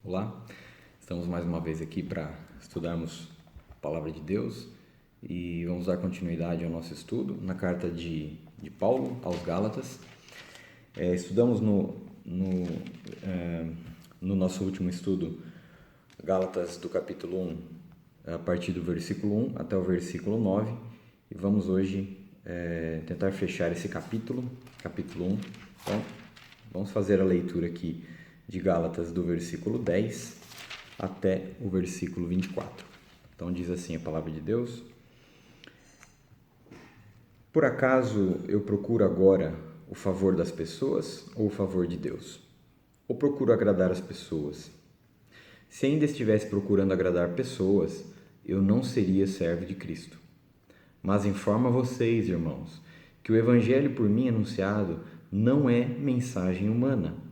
Olá, estamos mais uma vez aqui para estudarmos a Palavra de Deus e vamos dar continuidade ao nosso estudo na carta de Paulo aos Gálatas. Estudamos no nosso último estudo Gálatas do capítulo 1, a partir do versículo 1 até o versículo 9, e vamos hoje tentar fechar esse capítulo 1. Então, vamos fazer a leitura aqui de Gálatas do versículo 10 até o versículo 24. Então diz assim a palavra de Deus: Por acaso eu procuro agora o favor das pessoas ou o favor de Deus? Ou procuro agradar as pessoas? Se ainda estivesse procurando agradar pessoas, eu não seria servo de Cristo. Mas informo a vocês, irmãos, que o evangelho por mim anunciado não é mensagem humana,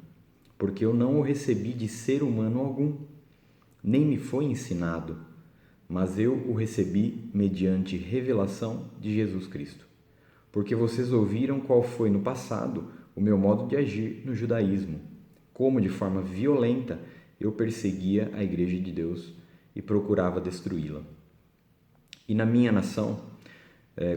porque eu não o recebi de ser humano algum, nem me foi ensinado, mas eu o recebi mediante revelação de Jesus Cristo. Porque vocês ouviram qual foi no passado o meu modo de agir no judaísmo, como de forma violenta eu perseguia a igreja de Deus e procurava destruí-la. E na minha nação,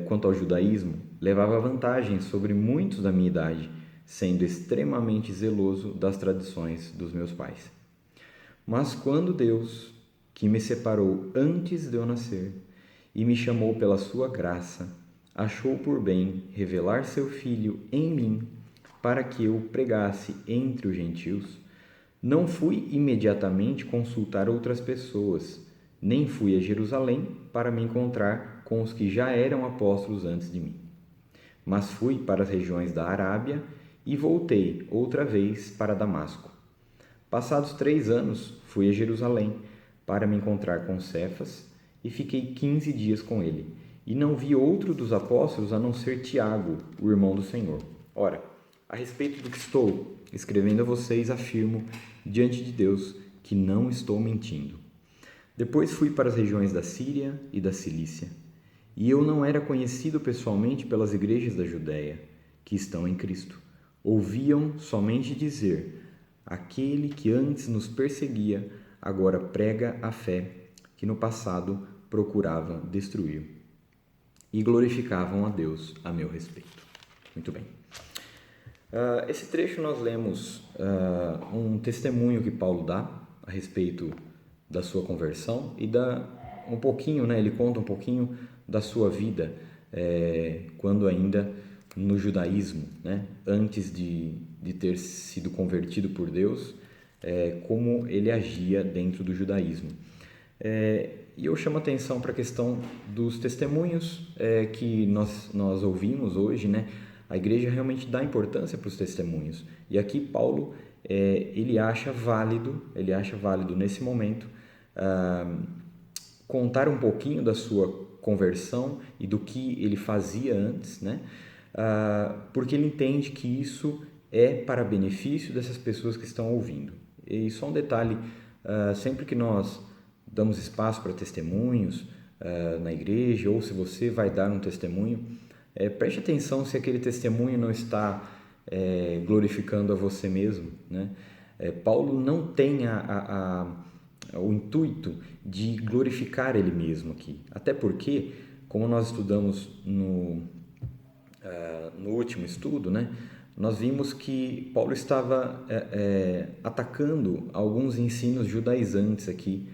quanto ao judaísmo, levava vantagem sobre muitos da minha idade, sendo extremamente zeloso das tradições dos meus pais. Mas quando Deus, que me separou antes de eu nascer e me chamou pela sua graça, achou por bem revelar seu Filho em mim para que eu pregasse entre os gentios, não fui imediatamente consultar outras pessoas, nem fui a Jerusalém para me encontrar com os que já eram apóstolos antes de mim. Mas fui para as regiões da Arábia e voltei outra vez para Damasco. Passados 3 anos, fui a Jerusalém para me encontrar com Cefas e fiquei 15 dias com ele. E não vi outro dos apóstolos a não ser Tiago, o irmão do Senhor. Ora, a respeito do que estou escrevendo a vocês, afirmo diante de Deus que não estou mentindo. Depois fui para as regiões da Síria e da Cilícia. E eu não era conhecido pessoalmente pelas igrejas da Judéia, que estão em Cristo. Ouviam somente dizer: aquele que antes nos perseguia, agora prega a fé que no passado procurava destruir. E glorificavam a Deus a meu respeito. Muito bem. Esse trecho nós lemos um testemunho que Paulo dá a respeito da sua conversão e um pouquinho, ele conta um pouquinho da sua vida quando ainda no judaísmo, antes de ter sido convertido por Deus, como ele agia dentro do judaísmo. E eu chamo atenção para a questão dos testemunhos que nós ouvimos hoje, A igreja realmente dá importância para os testemunhos. E aqui Paulo, ele acha válido nesse momento contar um pouquinho da sua conversão e do que ele fazia antes, porque ele entende que isso é para benefício dessas pessoas que estão ouvindo. E só um detalhe, sempre que nós damos espaço para testemunhos na igreja, ou se você vai dar um testemunho, preste atenção se aquele testemunho não está glorificando a você mesmo, Paulo não tem o intuito de glorificar ele mesmo aqui, até porque, como nós estudamos no último estudo, nós vimos que Paulo estava atacando alguns ensinos judaizantes aqui,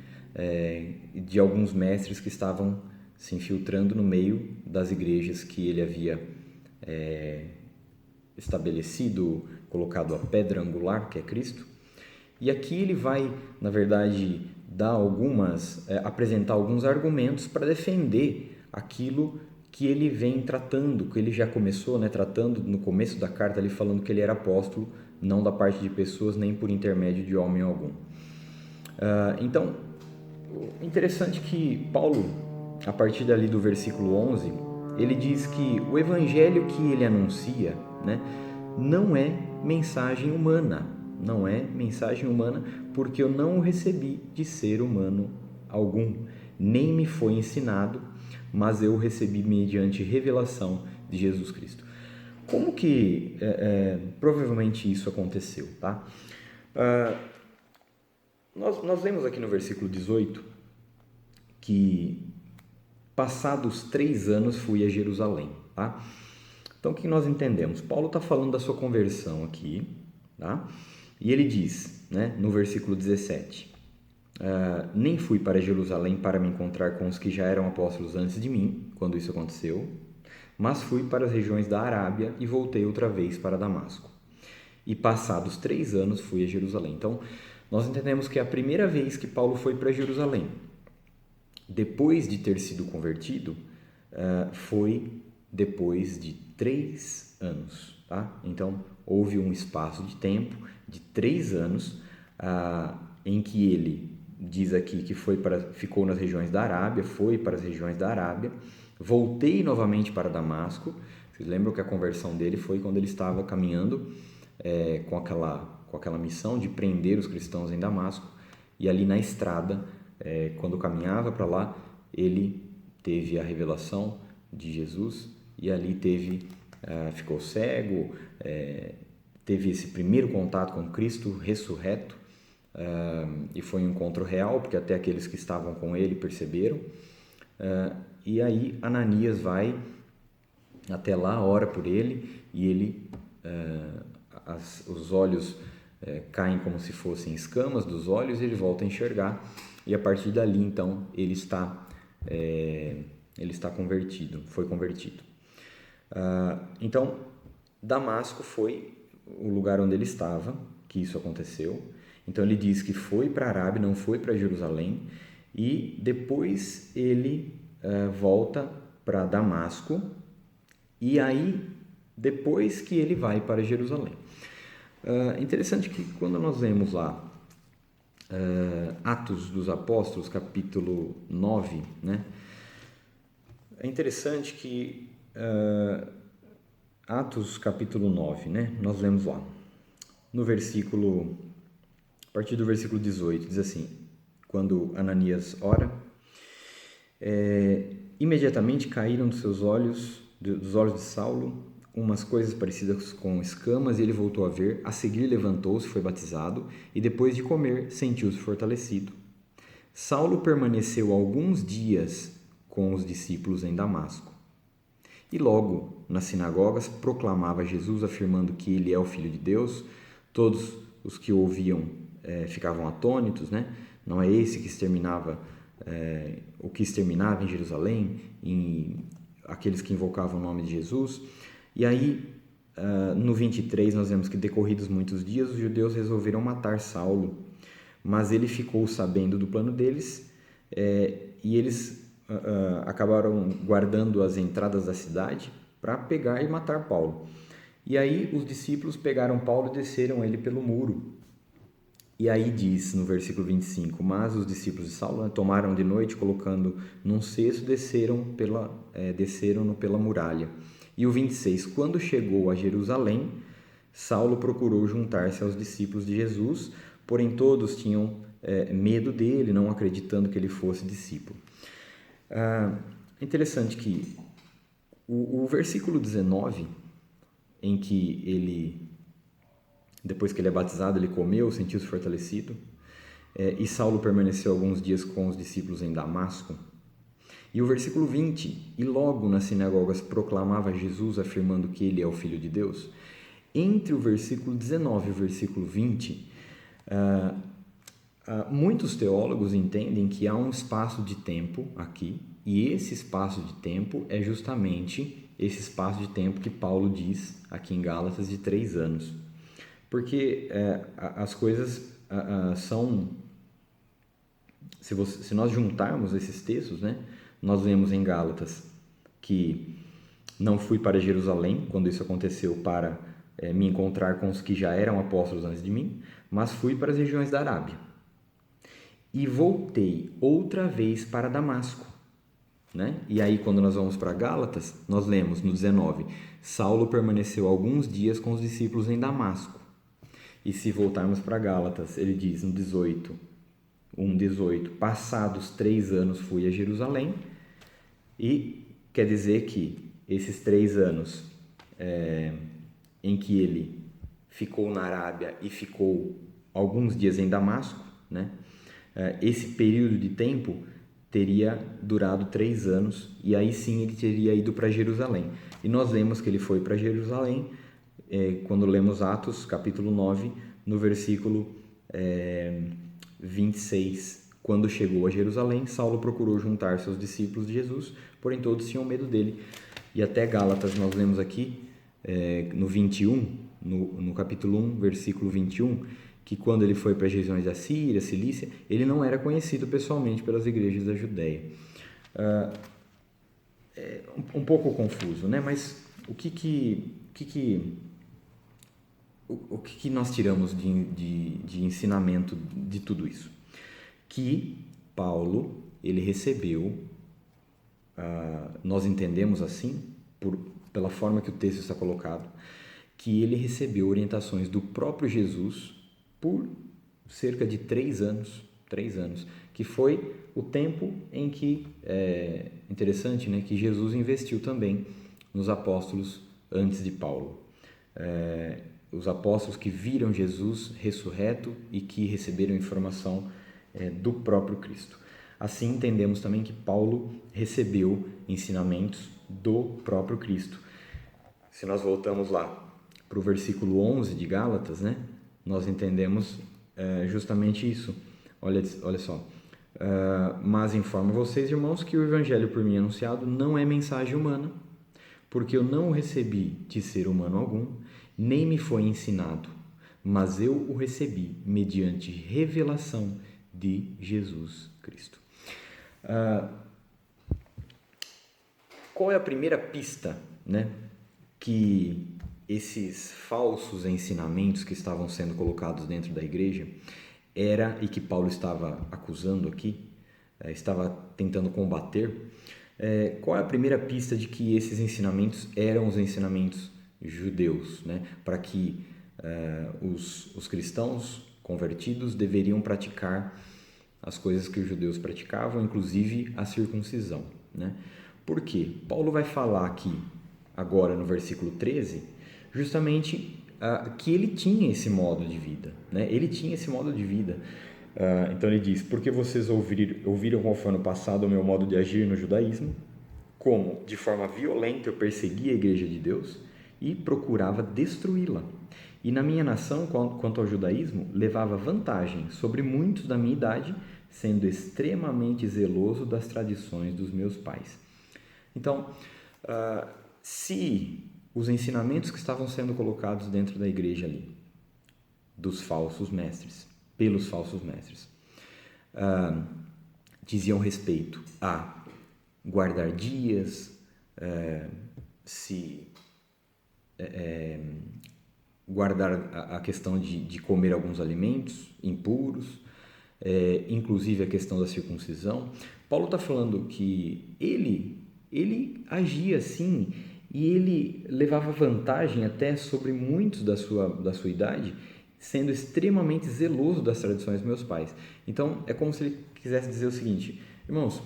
de alguns mestres que estavam se infiltrando no meio das igrejas que ele havia estabelecido, colocado a pedra angular, que é Cristo. E aqui ele vai, na verdade, apresentar alguns argumentos para defender aquilo que ele vem tratando, que ele já começou, tratando no começo da carta, ali falando que ele era apóstolo, não da parte de pessoas, nem por intermédio de homem algum. Então, interessante que Paulo, a partir dali do versículo 11, ele diz que o evangelho que ele anuncia, não é mensagem humana, porque eu não o recebi de ser humano algum, nem me foi ensinado, mas eu o recebi mediante revelação de Jesus Cristo. Como que provavelmente isso aconteceu, tá? Nós lemos aqui no versículo 18 que passados 3 anos fui a Jerusalém, tá? Então, o que nós entendemos? Paulo está falando da sua conversão aqui, tá? E ele diz, né, no versículo 17, nem fui para Jerusalém para me encontrar com os que já eram apóstolos antes de mim, quando isso aconteceu, mas fui para as regiões da Arábia e voltei outra vez para Damasco. E passados 3 anos fui a Jerusalém. Então, nós entendemos que é a primeira vez que Paulo foi para Jerusalém, depois de ter sido convertido, foi depois de 3 anos. Tá? Então, houve um espaço de tempo de 3 anos em que ele diz aqui que ficou nas regiões da Arábia, foi para as regiões da Arábia, voltei novamente para Damasco. Vocês lembram que a conversão dele foi quando ele estava caminhando com aquela missão de prender os cristãos em Damasco, e ali na estrada, quando caminhava para lá, ele teve a revelação de Jesus e ali ficou cego, teve esse primeiro contato com Cristo ressurreto, e foi um encontro real, porque até aqueles que estavam com ele perceberam. E aí Ananias vai até lá, ora por ele, e ele, os olhos caem como se fossem escamas dos olhos, e ele volta a enxergar, e a partir dali então ele está convertido, foi convertido. Então Damasco foi o lugar onde ele estava, que isso aconteceu. Então ele diz que foi para a Arábia, não foi para Jerusalém, e depois ele volta para Damasco, e aí depois que ele vai para Jerusalém. Interessante que quando nós lemos lá Atos dos Apóstolos, capítulo 9, né? É interessante que Atos capítulo 9, né? Nós lemos lá no versículo, a partir do versículo 18, diz assim: quando Ananias ora, imediatamente caíram dos olhos de Saulo umas coisas parecidas com escamas, e ele voltou a ver. A seguir levantou-se, foi batizado, e depois de comer sentiu-se fortalecido. Saulo permaneceu alguns dias com os discípulos em Damasco, e logo nas sinagogas proclamava Jesus, afirmando que ele é o Filho de Deus. Todos os que o ouviam ficavam atônitos, né? Não é esse que exterminava o que exterminava em Jerusalém, aqueles que invocavam o nome de Jesus. E aí, no 23, nós vemos que decorridos muitos dias, os judeus resolveram matar Saulo, mas ele ficou sabendo do plano deles, e eles acabaram guardando as entradas da cidade para pegar e matar Paulo. E aí os discípulos pegaram Paulo e desceram ele pelo muro. E aí diz no versículo 25, mas os discípulos de Saulo tomaram de noite, colocando num cesto, desceram-no pela muralha. E o 26, quando chegou a Jerusalém, Saulo procurou juntar-se aos discípulos de Jesus, porém todos tinham medo dele, não acreditando que ele fosse discípulo. É interessante que o versículo 19, em que ele, depois que ele é batizado, ele comeu, sentiu-se fortalecido, e Saulo permaneceu alguns dias com os discípulos em Damasco. E o versículo 20, e logo nas sinagogas proclamava Jesus, afirmando que ele é o Filho de Deus. Entre o versículo 19 e o versículo 20, muitos teólogos entendem que há um espaço de tempo aqui, e esse espaço de tempo é justamente esse espaço de tempo que Paulo diz aqui em Gálatas de 3 anos. Porque as coisas são... Se nós juntarmos esses textos, né, nós vemos em Gálatas que não fui para Jerusalém, quando isso aconteceu, para me encontrar com os que já eram apóstolos antes de mim, mas fui para as regiões da Arábia. E voltei outra vez para Damasco. Né? E aí, quando nós vamos para Gálatas, nós lemos no 19, Saulo permaneceu alguns dias com os discípulos em Damasco. E se voltarmos para Gálatas, ele diz no 18, passados 3 anos fui a Jerusalém, e quer dizer que esses 3 anos em que ele ficou na Arábia e ficou alguns dias em Damasco, né? esse período de tempo teria durado 3 anos, e aí sim ele teria ido para Jerusalém. E nós lemos que ele foi para Jerusalém, quando lemos Atos, capítulo 9, no versículo 26. Quando chegou a Jerusalém, Saulo procurou juntar-se aos discípulos de Jesus, porém todos tinham medo dele. E até Gálatas nós lemos aqui, no 21, no capítulo 1, versículo 21, que quando ele foi para as regiões da Síria, Cilícia, ele não era conhecido pessoalmente pelas igrejas da Judéia. É um pouco confuso, né? Mas o que nós tiramos de ensinamento de tudo isso? Que Paulo, ele recebeu, nós entendemos assim, pela forma que o texto está colocado, que ele recebeu orientações do próprio Jesus por cerca de 3 anos, que foi o tempo em que, interessante, né, que Jesus investiu também nos apóstolos antes de Paulo. Os apóstolos que viram Jesus ressurreto e que receberam informação do próprio Cristo. Assim entendemos também que Paulo recebeu ensinamentos do próprio Cristo. Se nós voltamos lá para o versículo 11 de Gálatas, né, nós entendemos justamente isso. Olha só. Mas informo vocês, irmãos, que o evangelho por mim anunciado não é mensagem humana, porque eu não o recebi de ser humano algum, nem me foi ensinado, mas eu o recebi mediante revelação de Jesus Cristo. Qual é a primeira pista, né, que esses falsos ensinamentos que estavam sendo colocados dentro da igreja e que Paulo estava acusando aqui, estava tentando combater? Qual é a primeira pista de que esses ensinamentos eram os ensinamentos judeus, né? Para que os cristãos convertidos deveriam praticar as coisas que os judeus praticavam, inclusive a circuncisão, né? Por quê? Paulo vai falar aqui, agora no versículo 13, justamente que ele tinha esse modo de vida, né? Ele tinha esse modo de vida. Então ele diz: porque vocês ouviram conforme no passado o meu modo de agir no judaísmo, como de forma violenta eu perseguia a igreja de Deus e procurava destruí-la. E na minha nação, quanto ao judaísmo, levava vantagem sobre muitos da minha idade, sendo extremamente zeloso das tradições dos meus pais. Então, se os ensinamentos que estavam sendo colocados dentro da igreja ali, dos falsos mestres, pelos falsos mestres, diziam respeito a guardar dias, guardar a questão de comer alguns alimentos impuros, inclusive a questão da circuncisão. Paulo está falando que ele agia assim e ele levava vantagem até sobre muitos da sua idade, sendo extremamente zeloso das tradições dos meus pais. Então, é como se ele quisesse dizer o seguinte: irmãos,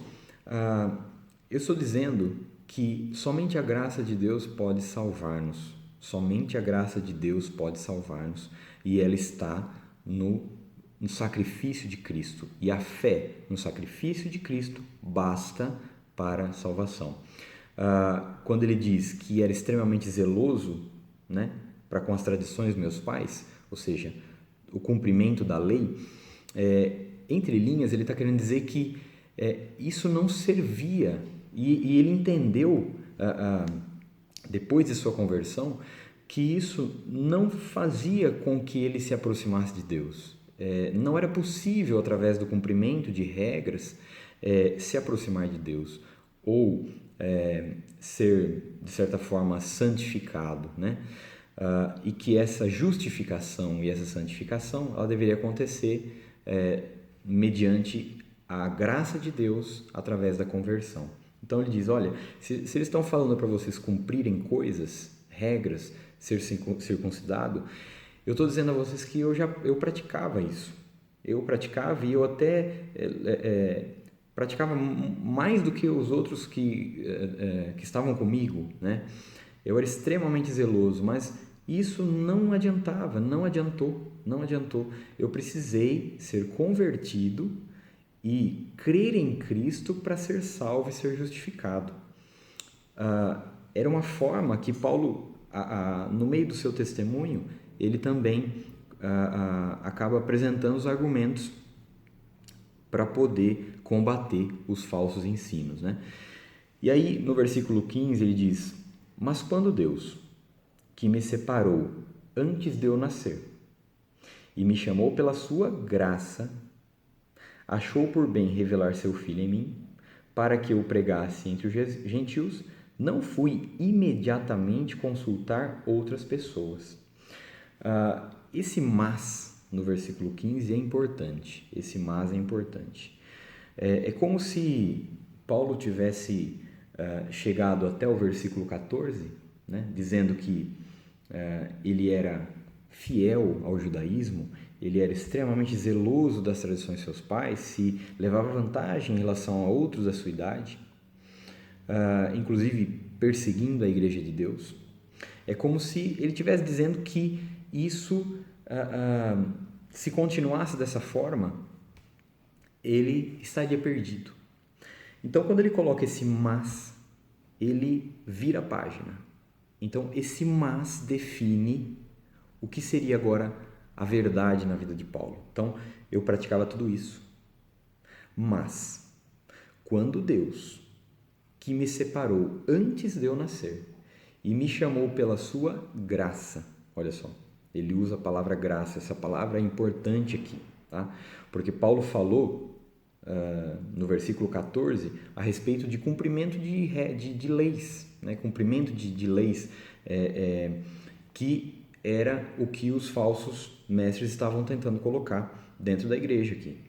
eu estou dizendo que somente a graça de Deus pode salvar-nos. Somente a graça de Deus pode salvar-nos. E ela está no sacrifício de Cristo. E a fé no sacrifício de Cristo basta para a salvação. Quando ele diz que era extremamente zeloso, né, para com as tradições dos meus pais, ou seja, o cumprimento da lei, entre linhas ele está querendo dizer que isso não servia, e ele entendeu, depois de sua conversão, que isso não fazia com que ele se aproximasse de Deus. Não era possível, através do cumprimento de regras, se aproximar de Deus, ou ser, de certa forma, santificado, né? E que essa justificação e essa santificação ela deveria acontecer mediante a graça de Deus através da conversão. Então ele diz: olha, se eles estão falando para vocês cumprirem coisas, regras, ser circuncidado, eu estou dizendo a vocês que eu praticava isso. Eu praticava, e eu até praticava mais do que os outros que estavam comigo, né? Eu era extremamente zeloso, mas isso não adiantava, não adiantou. Eu precisei ser convertido e crer em Cristo para ser salvo e ser justificado. Era uma forma que Paulo, no meio do seu testemunho, ele também acaba apresentando os argumentos para poder combater os falsos ensinos, né? E aí, no versículo 15, ele diz: mas quando Deus, que me separou antes de eu nascer e me chamou pela sua graça, achou por bem revelar seu Filho em mim, para que eu pregasse entre os gentios, não fui imediatamente consultar outras pessoas. Esse mas, no versículo 15, é importante. Esse mas é importante. É como se Paulo tivesse chegado até o versículo 14, né, dizendo que ele era fiel ao judaísmo, ele era extremamente zeloso das tradições de seus pais, se levava vantagem em relação a outros da sua idade, inclusive perseguindo a igreja de Deus. É como se ele estivesse dizendo que isso, se continuasse dessa forma, ele estaria perdido. Então, quando ele coloca esse mas, ele vira a página. Então, esse mas define o que seria agora a verdade na vida de Paulo. Então, eu praticava tudo isso. Mas, quando Deus, que me separou antes de eu nascer e me chamou pela sua graça, olha só, ele usa a palavra graça, essa palavra é importante aqui, tá? Porque Paulo falou no versículo 14 a respeito de cumprimento de leis, né? Cumprimento de leis que era o que os falsos mestres estavam tentando colocar dentro da igreja aqui.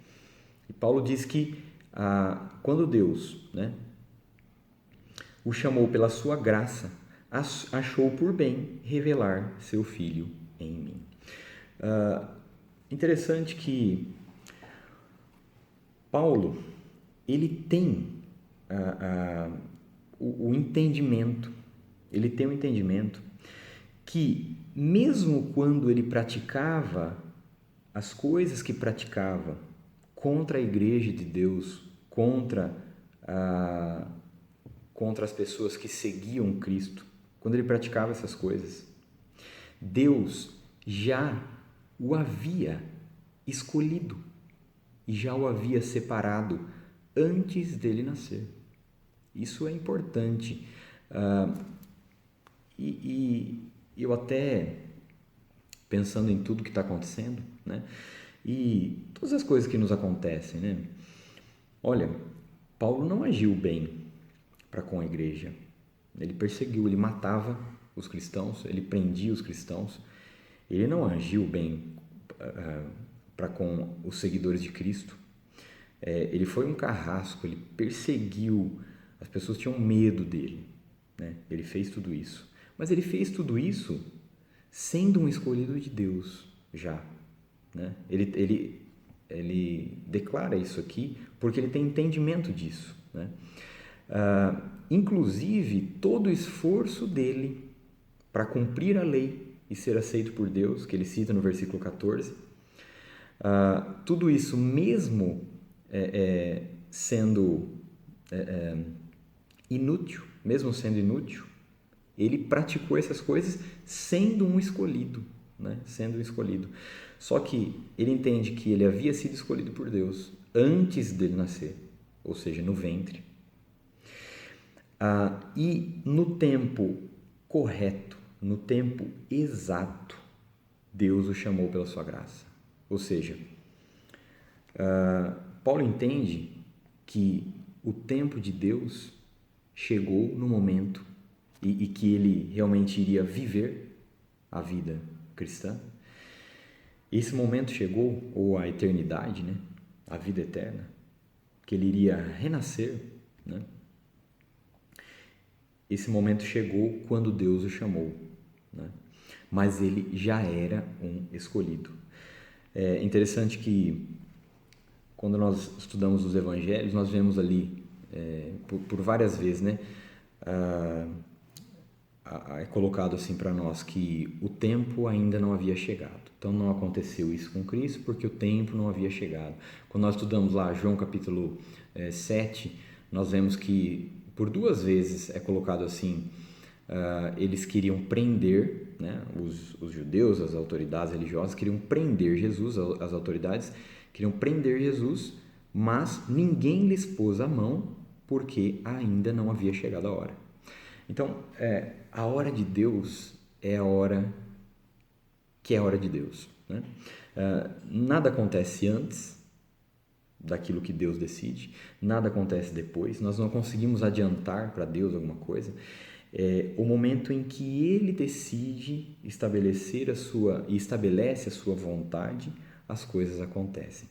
E Paulo diz que quando Deus, né, o chamou pela sua graça, achou por bem revelar seu Filho em mim. Interessante que Paulo, ele tem o entendimento, ele tem o entendimento que mesmo quando ele praticava as coisas que praticava contra a igreja de Deus, contra as pessoas que seguiam Cristo, quando ele praticava essas coisas, Deus já o havia escolhido e já o havia separado antes dele nascer. Isso é importante. E eu até, pensando em tudo que está acontecendo, né? E todas as coisas que nos acontecem, né? Olha, Paulo não agiu bem para com a igreja. Ele perseguiu, ele matava os cristãos, ele prendia os cristãos. Ele não agiu bem para com os seguidores de Cristo. Ele foi um carrasco, ele perseguiu, as pessoas tinham medo dele, né? Ele fez tudo isso. Mas ele fez tudo isso sendo um escolhido de Deus já, né? Ele declara isso aqui porque ele tem entendimento disso, né? Inclusive, todo o esforço dele para cumprir a lei e ser aceito por Deus, que ele cita no versículo 14, tudo isso mesmo sendo inútil, ele praticou essas coisas sendo um escolhido, né? Sendo um escolhido. Só que ele entende que ele havia sido escolhido por Deus antes dele nascer, ou seja, no ventre. E no tempo correto, no tempo exato, Deus o chamou pela sua graça. Ou seja, Paulo entende que o tempo de Deus chegou no momento e que ele realmente iria viver a vida cristã. Esse momento chegou, ou a eternidade, né? A vida eterna, que ele iria renascer, né? Esse momento chegou quando Deus o chamou, né? Mas ele já era um escolhido. É interessante que quando nós estudamos os evangelhos, nós vemos ali por várias vezes, né, é colocado assim para nós que o tempo ainda não havia chegado. Então não aconteceu isso com Cristo porque o tempo não havia chegado. Quando nós estudamos lá João capítulo 7, nós vemos que por 2 vezes é colocado assim, eles queriam prender, né, os judeus, as autoridades religiosas queriam prender Jesus, as autoridades queriam prender Jesus, mas ninguém lhes pôs a mão porque ainda não havia chegado a hora. Então, a hora de Deus é a hora que é a hora de Deus, né? Nada acontece antes daquilo que Deus decide, nada acontece depois, nós não conseguimos adiantar para Deus alguma coisa. O momento em que Ele decide estabelece a sua vontade, as coisas acontecem.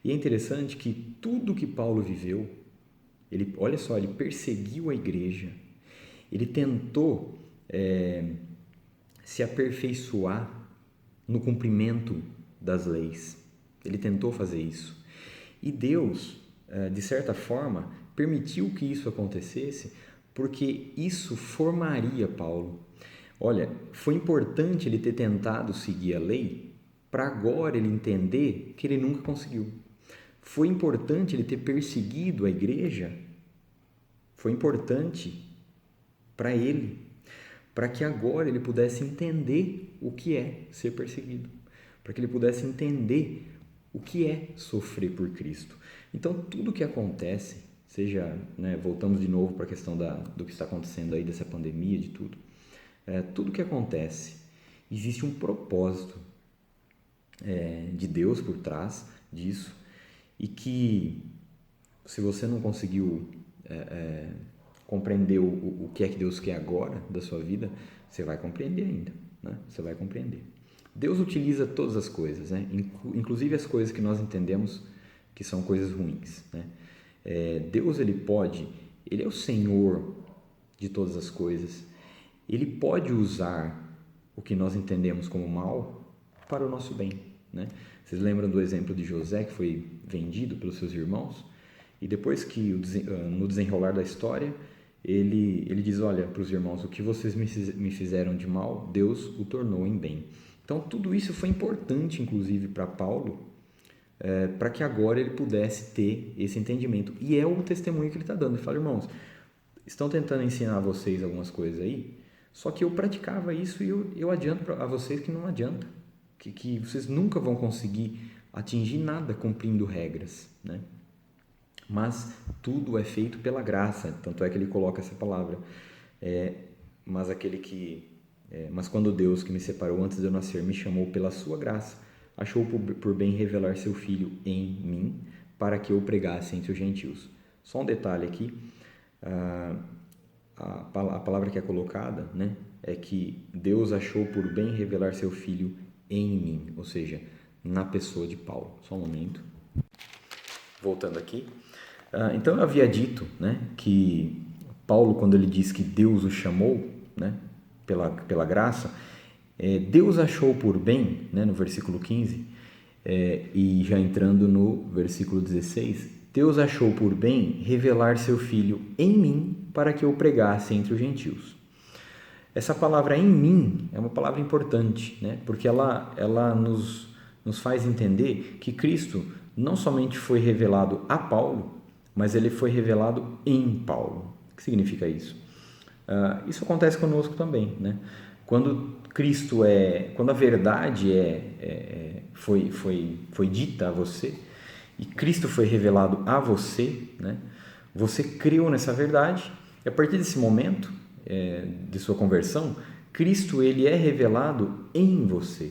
E é interessante que tudo que Paulo viveu, olha só, ele perseguiu a igreja, ele tentou se aperfeiçoar no cumprimento das leis. Ele tentou fazer isso. E Deus, de certa forma, permitiu que isso acontecesse porque isso formaria Paulo. Olha, foi importante ele ter tentado seguir a lei para agora ele entender que ele nunca conseguiu. Foi importante ele ter perseguido a igreja. Foi importante para ele, para que agora ele pudesse entender o que é ser perseguido, para que ele pudesse entender o que é sofrer por Cristo. Então, tudo que acontece, seja, né, voltamos de novo para a questão do que está acontecendo aí, dessa pandemia, de tudo, tudo que acontece, existe um propósito de Deus por trás disso, e que se você não conseguiu compreender o que é que Deus quer agora da sua vida, você vai compreender ainda, né? Você vai compreender. Deus utiliza todas as coisas, né? Inclusive as coisas que nós entendemos que são coisas ruins, né? Deus, ele é o Senhor de todas as coisas, ele pode usar o que nós entendemos como mal para o nosso bem, né? Vocês lembram do exemplo de José, que foi vendido pelos seus irmãos? E depois que, no desenrolar da história, ele diz, olha, para os irmãos, o que vocês me fizeram de mal, Deus o tornou em bem. Então, tudo isso foi importante, inclusive, para Paulo, para que agora ele pudesse ter esse entendimento. E é o testemunho que ele está dando. Ele fala, irmãos, estão tentando ensinar a vocês algumas coisas aí, só que eu praticava isso e eu adianto a vocês que não adianta, que vocês nunca vão conseguir atingir nada cumprindo regras, né? Mas tudo é feito pela graça, tanto é que ele coloca essa palavra. Mas quando Deus, que me separou antes de eu nascer, me chamou pela sua graça, achou por bem revelar seu Filho em mim, para que eu pregasse entre os gentios. Só um detalhe aqui, a palavra que é colocada, né, é que Deus achou por bem revelar seu Filho em mim, ou seja, na pessoa de Paulo. Só um momento. Voltando aqui. Então eu havia dito, né, que Paulo, quando ele diz que Deus o chamou, né, pela graça, Deus achou por bem, né, no versículo 15, e já entrando no versículo 16, Deus achou por bem revelar seu Filho em mim para que eu pregasse entre os gentios. Essa palavra em mim é uma palavra importante, né, porque ela nos faz entender que Cristo não somente foi revelado a Paulo, mas ele foi revelado em Paulo. O que significa isso? Isso acontece conosco também, né? Quando a verdade foi dita a você e Cristo foi revelado a você, né? Você creu nessa verdade e a partir desse momento de sua conversão, Cristo ele é revelado em você,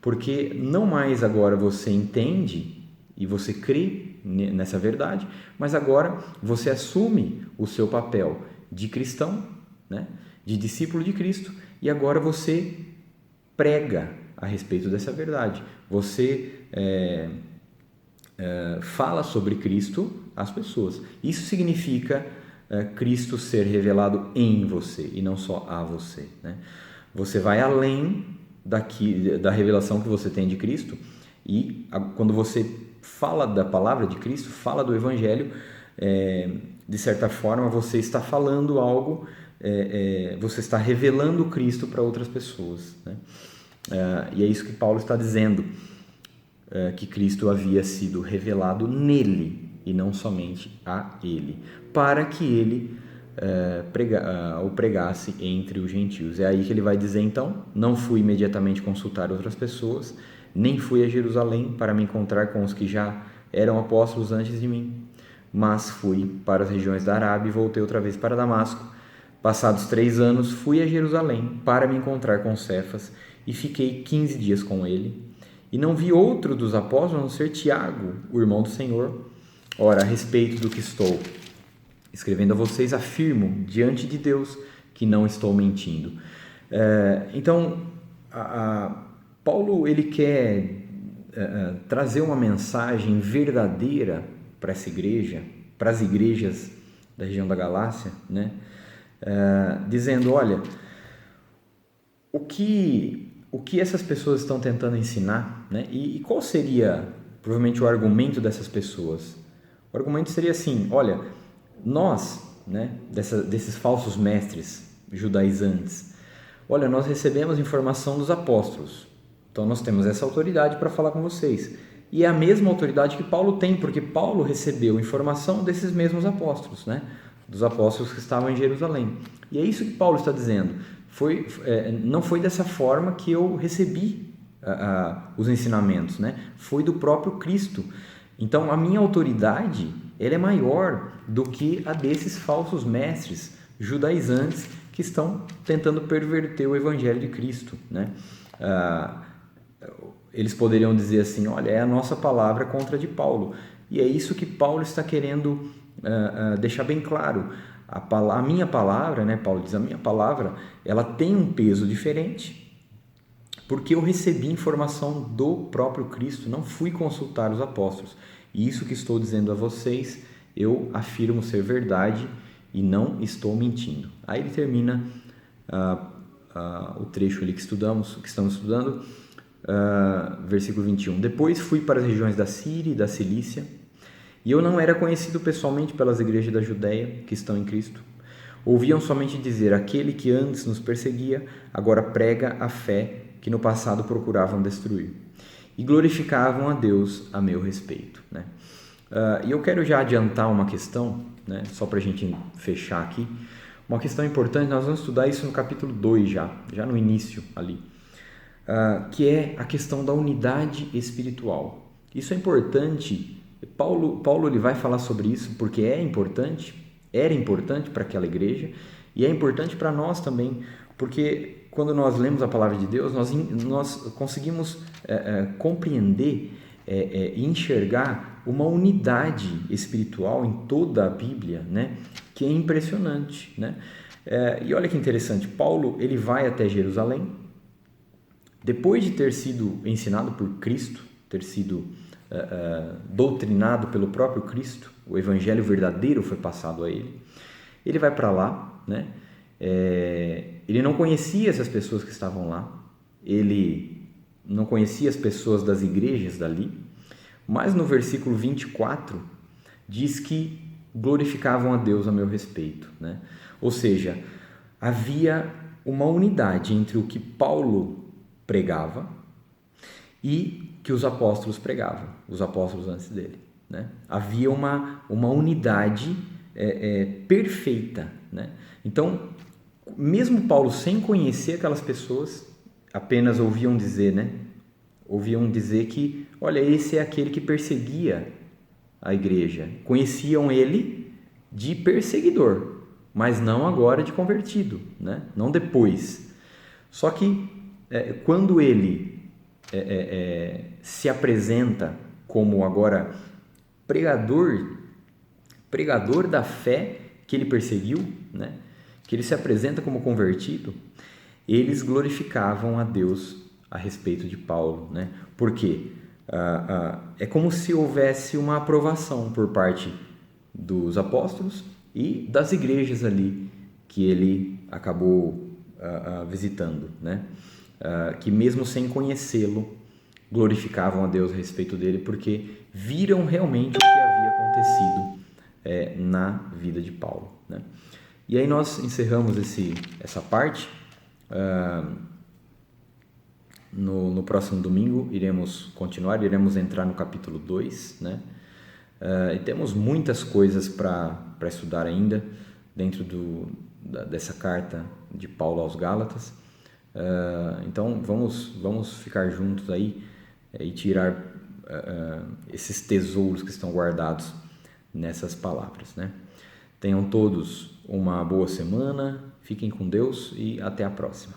porque não mais agora você entende e você crê nessa verdade, mas agora você assume o seu papel de cristão, né? De discípulo de Cristo, e agora você prega a respeito dessa verdade. Você fala sobre Cristo às pessoas. Isso significa Cristo ser revelado em você e não só a você, né? Você vai além da revelação que você tem de Cristo e quando você fala da palavra de Cristo, fala do Evangelho, de certa forma você está falando algo você está revelando Cristo para outras pessoas, né? E é isso que Paulo está dizendo, que Cristo havia sido revelado nele e não somente a ele, para que ele o pregasse entre os gentios. É aí que ele vai dizer então: não fui imediatamente consultar outras pessoas, nem fui a Jerusalém para me encontrar com os que já eram apóstolos antes de mim, mas fui para as regiões da Arábia e voltei outra vez para Damasco. Passados 3 anos, fui a Jerusalém para me encontrar com Cefas e fiquei 15 dias com ele. E não vi outro dos apóstolos a não ser Tiago, o irmão do Senhor. Ora, a respeito do que estou escrevendo a vocês, afirmo diante de Deus que não estou mentindo. Então, Paulo ele quer trazer uma mensagem verdadeira para essa igreja, para as igrejas da região da Galácia, né? Dizendo: olha, o que essas pessoas estão tentando ensinar, né? E qual seria provavelmente o argumento dessas pessoas? O argumento seria assim: olha, nós, né, desses falsos mestres judaizantes, olha, nós recebemos informação dos apóstolos, então nós temos essa autoridade para falar com vocês. E é a mesma autoridade que Paulo tem, porque Paulo recebeu informação desses mesmos apóstolos, né? Dos apóstolos que estavam em Jerusalém. E é isso que Paulo está dizendo. Não foi dessa forma que eu recebi os ensinamentos, né? Foi do próprio Cristo. Então, a minha autoridade ela é maior do que a desses falsos mestres judaizantes que estão tentando perverter o evangelho de Cristo, né? Eles poderiam dizer assim: olha, é a nossa palavra contra a de Paulo. E é isso que Paulo está querendo deixar bem claro. A minha palavra, né, Paulo diz, a minha palavra, ela tem um peso diferente, porque eu recebi informação do próprio Cristo, não fui consultar os apóstolos. E isso que estou dizendo a vocês, eu afirmo ser verdade e não estou mentindo. Aí ele termina o trecho ali que estamos estudando, versículo 21. Depois fui para as regiões da Síria e da Cilícia, e eu não era conhecido pessoalmente pelas igrejas da Judéia que estão em Cristo. Ouviam somente dizer: aquele que antes nos perseguia, agora prega a fé que no passado procuravam destruir. E glorificavam a Deus a meu respeito, né? E eu quero já adiantar uma questão, né, só para a gente fechar aqui. Uma questão importante, nós vamos estudar isso no capítulo 2 já no início ali, que é a questão da unidade espiritual. Isso é importante. Paulo ele vai falar sobre isso porque era importante para aquela igreja e é importante para nós também, porque quando nós lemos a palavra de Deus, nós conseguimos compreender e enxergar uma unidade espiritual em toda a Bíblia, né? Que é impressionante, né? E olha que interessante, Paulo ele vai até Jerusalém, depois de ter sido ensinado por Cristo, ter sido doutrinado pelo próprio Cristo, o evangelho verdadeiro foi passado a ele. Ele vai para lá, né? Ele não conhecia essas pessoas que estavam lá, ele não conhecia as pessoas das igrejas dali, mas no versículo 24 diz que glorificavam a Deus a meu respeito, né? Ou seja, havia uma unidade entre o que Paulo pregava e que os apóstolos pregavam, os apóstolos antes dele, né? Havia uma unidade perfeita, né? Então, mesmo Paulo sem conhecer aquelas pessoas, apenas ouviam dizer, né? Ouviam dizer que, olha, esse é aquele que perseguia a igreja. Conheciam ele de perseguidor, mas não agora de convertido, né? Não depois. Só que quando ele se apresenta como agora pregador da fé que ele perseguiu, né? Que ele se apresenta como convertido, eles glorificavam a Deus a respeito de Paulo, né? Por quê? É como se houvesse uma aprovação por parte dos apóstolos e das igrejas ali que ele acabou visitando, né? Que mesmo sem conhecê-lo, glorificavam a Deus a respeito dele, porque viram realmente o que havia acontecido na vida de Paulo, né? E aí nós encerramos essa parte. No próximo domingo iremos continuar, iremos entrar no capítulo 2, né? E temos muitas coisas para estudar ainda dentro dessa carta de Paulo aos Gálatas. Então vamos ficar juntos aí e tirar esses tesouros que estão guardados nessas palavras, né? Tenham todos uma boa semana, fiquem com Deus e até a próxima.